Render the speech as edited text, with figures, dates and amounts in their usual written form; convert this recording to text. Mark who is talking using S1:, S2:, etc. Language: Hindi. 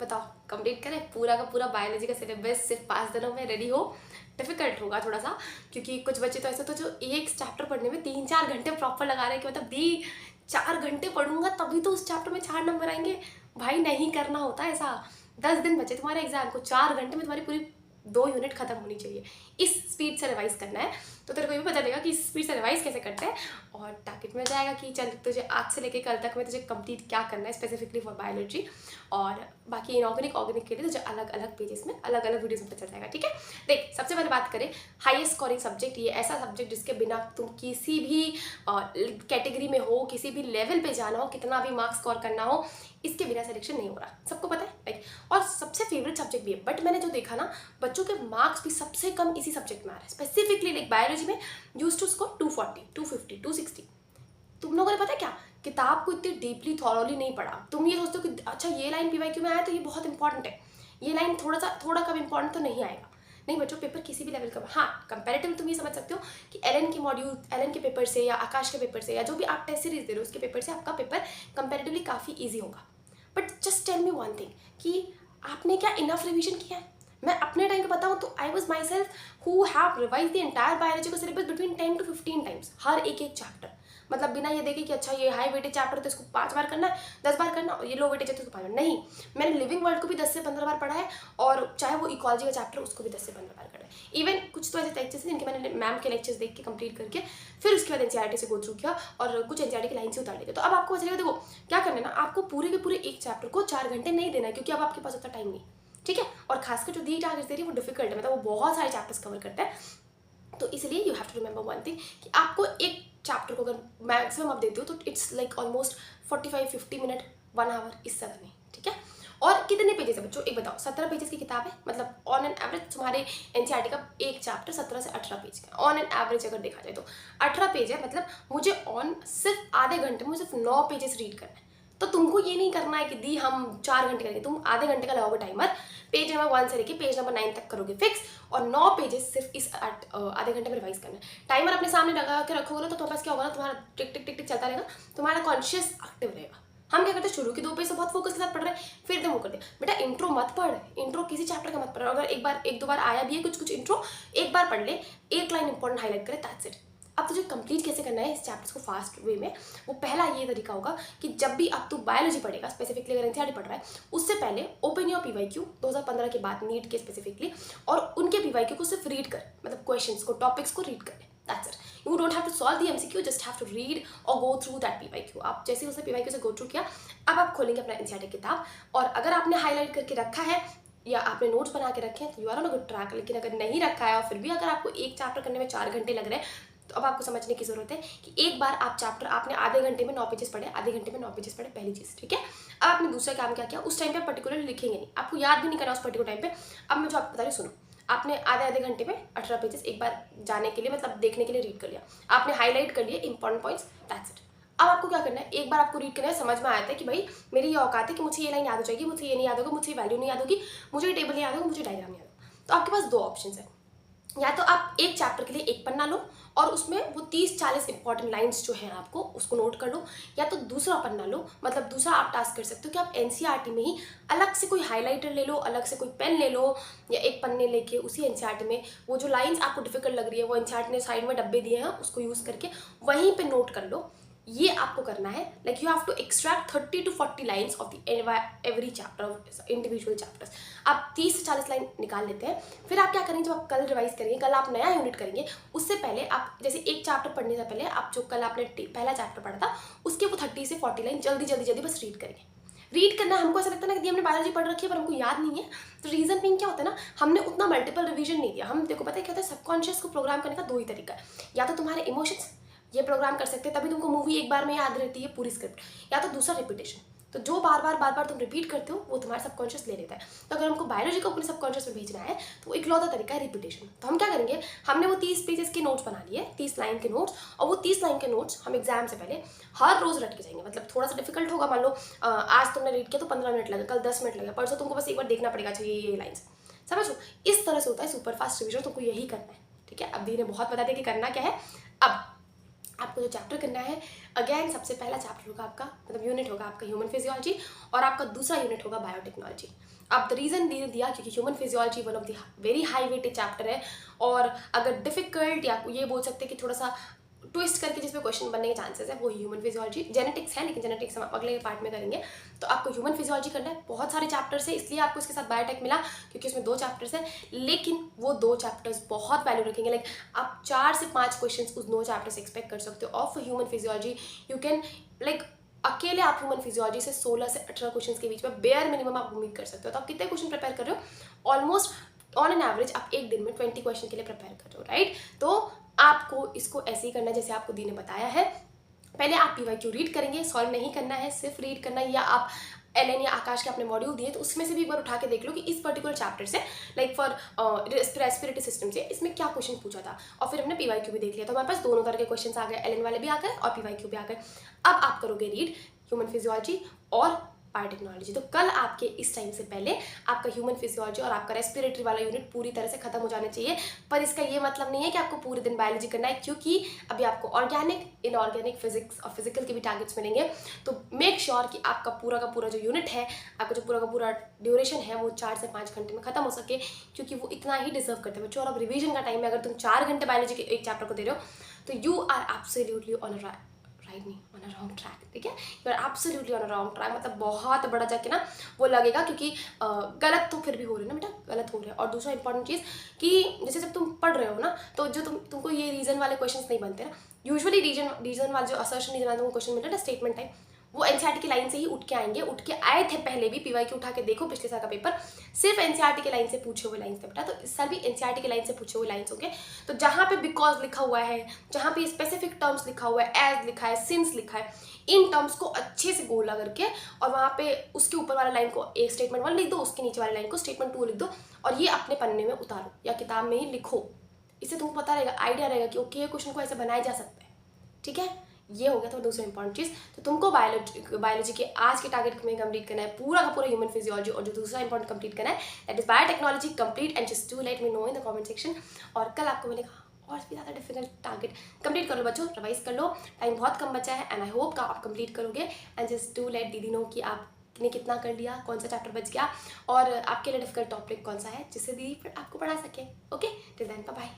S1: बताओ कंप्लीट करें पूरा का पूरा बायोलॉजी का सिलेबस सिर्फ 5 दिनों में रेडी हो। डिफिकल्ट होगा थोड़ा सा, क्योंकि कुछ बच्चे तो ऐसे तो जो एक चैप्टर पढ़ने में 3-4 घंटे प्रॉपर लगा रहे हैं कि मतलब दी 4 घंटे पढ़ूंगा तभी तो उस चैप्टर में 4 नंबर आएंगे। भाई नहीं करना होता ऐसा। 10 दिन बचे तुम्हारे एग्जाम को, 4 घंटे में तुम्हारी पूरी 2 यूनिट खत्म होनी चाहिए। इस स्पीड से रिवाइज करना है। तो तेरे को ये भी पता चलेगा कि इस स्पीड से रिवाइज कैसे करते हैं, और टारगेट में जाएगा कि चल तुझे आज से लेके कल तक में तुझे कंप्लीट क्या करना है स्पेसिफिकली फॉर बायोलॉजी। और बाकी इनऑर्गेनिक ऑर्गेनिक के लिए तुझे अलग अलग पेजेस में अलग अलग वीडियोस में पता चल जाएगा। ठीक है, देख सबसे पहले बात करें हाईएस्ट स्कोरिंग सब्जेक्ट। ये ऐसा सब्जेक्ट जिसके बिना तुम किसी भी कैटेगरी में हो, किसी भी लेवल पे जाना हो, कितना भी मार्क्स स्कोर करना हो, इसके बिना सिलेक्शन नहीं हो रहा, सबको पता है लाइक। और सबसे फेवरेट सब्जेक्ट भी है। बट मैंने जो देखा ना, बच्चों के मार्क्स भी सबसे कम इसी सब्जेक्ट में आ रहे हैं। स्पेसिफिकली लाइक बायोलॉजी में यूज टू स्कोर 240, 250, 260। तुम लोगों ने पता है क्या, किताब को इतनी डीपली थॉरोली नहीं पढ़ा। तुम ये सोचते हो कि अच्छा ये लाइन पीवाईक्यू में आया तो ये बहुत इंपॉर्टेंट है, ये लाइन थोड़ा कम इंपॉर्टेंट तो नहीं आएगा। नहीं बच्चों, पेपर किसी भी लेवल का, हाँ कंपैरेटिव तुम ये समझ सकते हो कि एलन के मॉड्यूल, एलन के पेपर से या आकाश के पेपर से या जो भी आप टेस्ट सीरीज दे रहे हो उसके पेपर से आपका पेपर कंपैरेटिवली काफ़ी ईजी होगा। But just tell me one thing कि आपने क्या इनफ रिविजन किया है? मैं अपने टाइम पे बताऊँ तो I was my self who have revise the entire biology का सिलेबस बिटवीन 10 to 15 टाइम्स, हर एक चैप्टर। मतलब बिना ये देखे कि अच्छा ये हाई वेटेज चैप्टर तो इसको 5 बार करना है, 10 बार करना, और ये लो वेटेज है तो इसको 5 बार नहीं। मैंने लिविंग वर्ल्ड को भी 10 से 15 बार पढ़ा है, और चाहे वो इकोलॉजी का चैप्टर उसको भी 10 से 15 बार पढ़ा है। इवन कुछ तो ऐसे लेक्चर्स हैं जिनके मैंने मैम के लेक्चर्स देख के कंप्लीट करके फिर उसके बाद एनसीईआरटी से गो थ्रू किया, और कुछ एनसीईआरटी की लाइन से उतार लेते। तो अब आपको बचेगा, देखो क्या करना है ना, आपको पूरे के पूरे एक चैप्टर को 4 घंटे नहीं देना है, क्योंकि अब आपके पास उतना टाइम नहीं। ठीक है, और खासकर जो दी टारगेट्स दे रही है वो डिफिकल्ट है, मतलब वो बहुत सारे चैप्टर्स कवर करता है। तो इसलिए you have to remember one thing कि आपको एक चैप्टर को अगर मैक्सिमम आप देते हो तो it's like almost 45-50 minute, 1 hour इस तरह में। ठीक है, और कितने पेजेस है बच्चों, एक बताओ। 17 पेजेस की किताब है, मतलब ऑन एन एवरेज तुम्हारे एनसीईआरटी का एक चैप्टर 17 से 18 पेज का ऑन एन एवरेज अगर देखा जाए तो 18 पेज है। मतलब मुझे ऑन सिर्फ आधे घंटे में सिर्फ 9 पेजेस रीड करना है। तो तुमको ये नहीं करना है कि दी हम 4 घंटे करेंगे, तुम आधे घंटे का लगाओगे टाइमर, पेज नंबर 1 से लेके पेज नंबर 9 तक करोगे फिक्स, और 9 पेजेस सिर्फ इस आधे घंटे में रिवाइज करना है। टाइमर अपने सामने लगा के रखोगे ना तो तुम्हारे पास क्या होगा ना, तुम्हारा टिक टिक टिक टिक चलता रहेगा, तुम्हारा कॉन्शियस एक्टिव रहेगा। हम क्या करते हैं, शुरू के 2 पेज से बहुत फोकस के साथ पढ़ रहे हैं, फिर वो करते हैं। बेटा इंट्रो मत पढ़, इंट्रो किसी चैप्टर का मत पढ़। अगर एक दो बार आया भी है कुछ इंट्रो, एक बार पढ़ ले, एक लाइन इंपॉर्टेंट हाईलाइट करे, दैट्स इट। अब तुझे कंप्लीट कैसे करना है इस चैप्टर्स को फास्ट वे में, वो पहला ये तरीका होगा कि जब भी अब तू बायोलॉजी पढ़ेगा, स्पेसिफिकली अगर एनसीईआरटी पढ़ रहा है, उससे पहले ओपन योर पीवाईक्यू 2015 के बाद नीट के स्पेसिफिकली, और उनके पीवाईक्यू को सिर्फ रीड कर, मतलब क्वेश्चंस को, टॉपिक्स को रीड कर ले, that's it. You don't have to solve the MCQ, just have to read और गो थ्रू दैट पीवाईक्यू। आप जैसे उसे पीवाईक्यू से गो थ्रू किया, अब आप खोलेंगे अपना एनसीईआरटी किताब, और अगर आपने हाईलाइट करके रखा है या आपने नोट्स बना के रखे हैं तो you are on a good track. लेकिन अगर नहीं रखा है और फिर भी अगर आपको एक चैप्टर करने में 4 घंटे लग रहे हैं, तो अब आपको समझने की जरूरत है कि एक बार आप चैप्टर आपने आधे घंटे में 9 पेजेस पढ़े, आधे घंटे में 9 पेजेस पढ़े, पहली चीज। ठीक है, अब आपने दूसरा काम क्या किया, उस टाइम पे पर्टिकुलरली लिखेंगे नहीं, आपको याद भी नहीं करना उस पर्टिकुलर टाइम पे। अब मैं जो आपको बता रही सुनो, आपने आधे घंटे में 18 पेजेस एक बार जाने के लिए, मतलब देखने के लिए रीड कर लिया, आपने हाईलाइट कर लिए इंपॉर्टेंट पॉइंट्स, दैट्स इट। अब आपको क्या करना है, एक बार आपको रीड करना है, समझ में आया था कि भाई मेरी ये औकात है कि मुझे ये लाइन याद हो जाएगी, मुझे ये नहीं याद होगा, मुझे वैल्यू नहीं याद होगी, मुझे ये टेबल नहीं याद होगा, मुझे डायग्राम नहीं याद होगा। तो आपके पास 2 ऑप्शन है, या तो आप एक चैप्टर के लिए एक पन्ना लो और उसमें वो 30-40 इंपॉर्टेंट लाइंस जो हैं आपको उसको नोट कर लो, या तो दूसरा पन्ना लो, मतलब दूसरा आप टास्क कर सकते हो कि आप एनसीईआरटी में ही अलग से कोई हाइलाइटर ले लो, अलग से कोई पेन ले लो, या एक पन्ने लेके उसी एनसीईआरटी में वो जो लाइंस आपको डिफिकल्ट लग रही है वो एनसीईआरटी ने साइड में डब्बे दिए हैं उसको यूज़ करके वहीं पे नोट कर लो। ये आपको करना है, like you have to extract 30 to 40 lines of the every chapter, individual chapters. आप 30 से 40 लाइन निकाल लेते हैं। फिर आप क्या करेंगे, जब आप कल रिवाइज करेंगे, कल आप नया यूनिट करेंगे, उससे पहले आप जैसे एक चैप्टर पढ़ने से पहले आप जो कल आपने पहला चैप्टर पढ़ा था उसके वो 30 से 40 लाइन जल्दी बस रीड करेंगे। रीड करना हमको ऐसा लगता है ना कि हमने बायोलॉजी पढ़ रखी है पर हमको याद नहीं है। तो रीजन बीइंग क्या होता है ना, हमने उतना मल्टीपल रिवीजन नहीं दिया। हम देखो पता है क्या होता है, सबकॉन्शियस को प्रोग्राम करने का 2 ही तरीका है, या तो तुम्हारे इमोशंस ये प्रोग्राम कर सकते हैं तभी तुमको मूवी एक बार में याद रहती है पूरी स्क्रिप्ट, या तो दूसरा रिपीटेशन। तो जो बार बार तुम रिपीट करते हो वो तुम्हारा सबकॉन्शियस ले लेता है। तो अगर हमको बायोलॉजी को अपने सबकॉन्शियस में भेजना है तो वो इकलौता तरीका है रिपीटेशन। तो हम क्या करेंगे, हमने वो 30 पेजेस के नोट्स बना लिए, 30 लाइन के नोट्स, और वो 30 लाइन के नोट्स हम एग्जाम से पहले हर रोज रट के जाएंगे। मतलब थोड़ा सा डिफिकल्ट होगा, मान लो आज तुमने रीड किया तो 15 मिनट लगे, कल 10 मिनट लगे, परसों तुमको बस एक बार देखना पड़ेगा, अच्छा ये लाइन्स समझो। इस तरह से होता है सुपर फास्ट रिविजन, तुमको यही करना है। ठीक है, अब दी ने बहुत बता दिया कि करना क्या है। अब आपको जो चैप्टर करना है, अगेन सबसे पहला चैप्टर होगा आपका, मतलब यूनिट होगा आपका ह्यूमन फिजियोलॉजी, और आपका दूसरा यूनिट होगा बायोटेक्नोलॉजी। अब द रीज़न दे दिया क्योंकि human physiology one of the very high weighted chapter है, और अगर डिफिकल्ट या ये बोल सकते हैं कि थोड़ा सा ट्विस्ट करके जिसमें क्वेश्चन बनने के चांसेस है वो ह्यूमन फिजियोलॉजी। जेनेटिक्स है, लेकिन जेनेटिक्स हम अगले पार्ट में करेंगे। तो आपको ह्यूमन फिजियोलॉजी करना है, बहुत सारे चैप्टर्स है, इसलिए आपको इसके साथ बायोटेक मिला क्योंकि उसमें 2 चैप्टर्स है, लेकिन वो 2 चैप्टर्स बहुत वैल्यू रखेंगे। लाइक आप 4 से 5 क्वेश्चन उस 2 चैप्टर से एक्सपेक्ट कर सकते हो of human physiology. You can like अकेले आप ह्यूमन फिजियोलॉजी से 16 से 18 क्वेश्चन के बीच में बेयर मिनिमम आप उम्मीद कर सकते हो। तो आप कितने क्वेश्चन प्रिपेयर कर रहे हो? ऑलमोस्ट ऑन एन एवरेज आप एक दिन में 20 क्वेश्चन के लिए प्रिपेयर कर रहे हो, राइट? तो आपको इसको ऐसे ही करना है जैसे आपको दी ने बताया है। पहले आप पीवाईक्यू रीड करेंगे, सॉल्व नहीं करना है, सिर्फ रीड करना है, या आप एलएन या आकाश के अपने मॉड्यूल दिए तो उसमें से भी एक बार उठा के देख लो कि इस पर्टिकुलर चैप्टर से, लाइक फॉर रेस्पिरेटरी सिस्टम से इसमें क्या क्वेश्चन पूछा था, और फिर हमने पीवाईक्यू भी देख लिया। तो हमारे पास दोनों तरह के क्वेश्चन आ गए, एलएन वाले भी आ गए और पीवाईक्यू भी आ गए। अब आप करोगे रीड ह्यूमन फिजियोलॉजी और बायोटेक्नोलॉजी। तो कल आपके इस टाइम से पहले आपका ह्यूमन फिजियोलॉजी और आपका रेस्पिरेटरी वाला यूनिट पूरी तरह से खत्म हो जाना चाहिए। पर इसका ये मतलब नहीं है कि आपको पूरे दिन बायोलॉजी करना है, क्योंकि अभी आपको ऑर्गेनिक, इनऑर्गेनिक, फिजिक्स और फिजिकल के भी टारगेट्स मिलेंगे। तो मेक श्योर कि आपका पूरा का पूरा जो यूनिट है, आपका जो पूरा का पूरा ड्यूरेशन है वो 4 से 5 घंटे में खत्म हो सके, क्योंकि वो इतना ही डिजर्व करते हैं बच्चों। और अब रिविजन का टाइम है, अगर तुम 4 घंटे बायोलॉजी के एक चैप्टर को दे रहे हो तो यू आर एब्सोल्युटली ऑन नहीं ऑन अ रॉन्ग ट्रैक, ठीक है? You are absolutely on a wrong track, मतलब बहुत बड़ा जाके ना वो लगेगा, क्योंकि गलत तो फिर भी हो रहे हैं ना बेटा, गलत हो रहे हैं। और दूसरा इंपॉर्टेंट चीज़ कि जैसे जब तुम पढ़ रहे हो ना, तो जो तुमको ये रीजन वाले क्वेश्चंस नहीं बनते ना, यूजुअली रीजन वाले जो असर्शन रीजन वाले तुमको क्वेश्चन मिलते हैं ना स्टेटमेंट टाइप, वो एनसीईआरटी की लाइन से ही उठ के आएंगे, उठ के आए थे पहले भी। पीवाईक्यू उठा के देखो पिछले साल का पेपर, सिर्फ एनसीईआरटी के लाइन से पूछे हुए लाइन्स थे बेटा। तो इस साल भी एनसीईआरटी के लाइन से पूछे हुए लाइन्स होंगे। तो जहाँ पे बिकॉज लिखा हुआ है, जहाँ पे स्पेसिफिक टर्म्स लिखा हुआ है, एज लिखा है, सिंस लिखा है, इन टर्म्स को अच्छे से गोला करके, और वहाँ पे उसके ऊपर वाला लाइन को एक स्टेटमेंट 1 लिख दो, उसके नीचे वाली लाइन को स्टेटमेंट 2 लिख दो, और ये अपने पन्ने में उतारो या किताब में ही लिखो। इससे तुमको पता रहेगा, आइडिया रहेगा कि ओके ये क्वेश्चन को ऐसे बनाया जा सकता है, ठीक है? ये हो गया तो दूसरा इंपॉर्टेंट चीज़। तो तुमको बायोलॉजी के आज के टारगेट में कंप्लीट करना है पूरा का पूरा ह्यूमन फिजियोलॉजी, और जो दूसरा इंपॉर्टेंट कंप्लीट करना है that is biotechnology complete, and just do let me know in the comment section. और कल आपको मिलेगा और भी ज़्यादा डिफिकल्ट टारगेट। कंप्लीट कर लो बच्चों, रिवाइज कर लो, टाइम बहुत कम बचा है, एंड आई होप का आप कंप्लीट करोगे। एंड जस्ट डू लेट दीदी नो कि आपने कितना कर लिया, कौन सा चैप्टर बच गया, और आपके लिए डिफिकल्ट टॉपिक कौन सा है जिससे दीदी आपको पढ़ा सके। Okay, till then bye bye.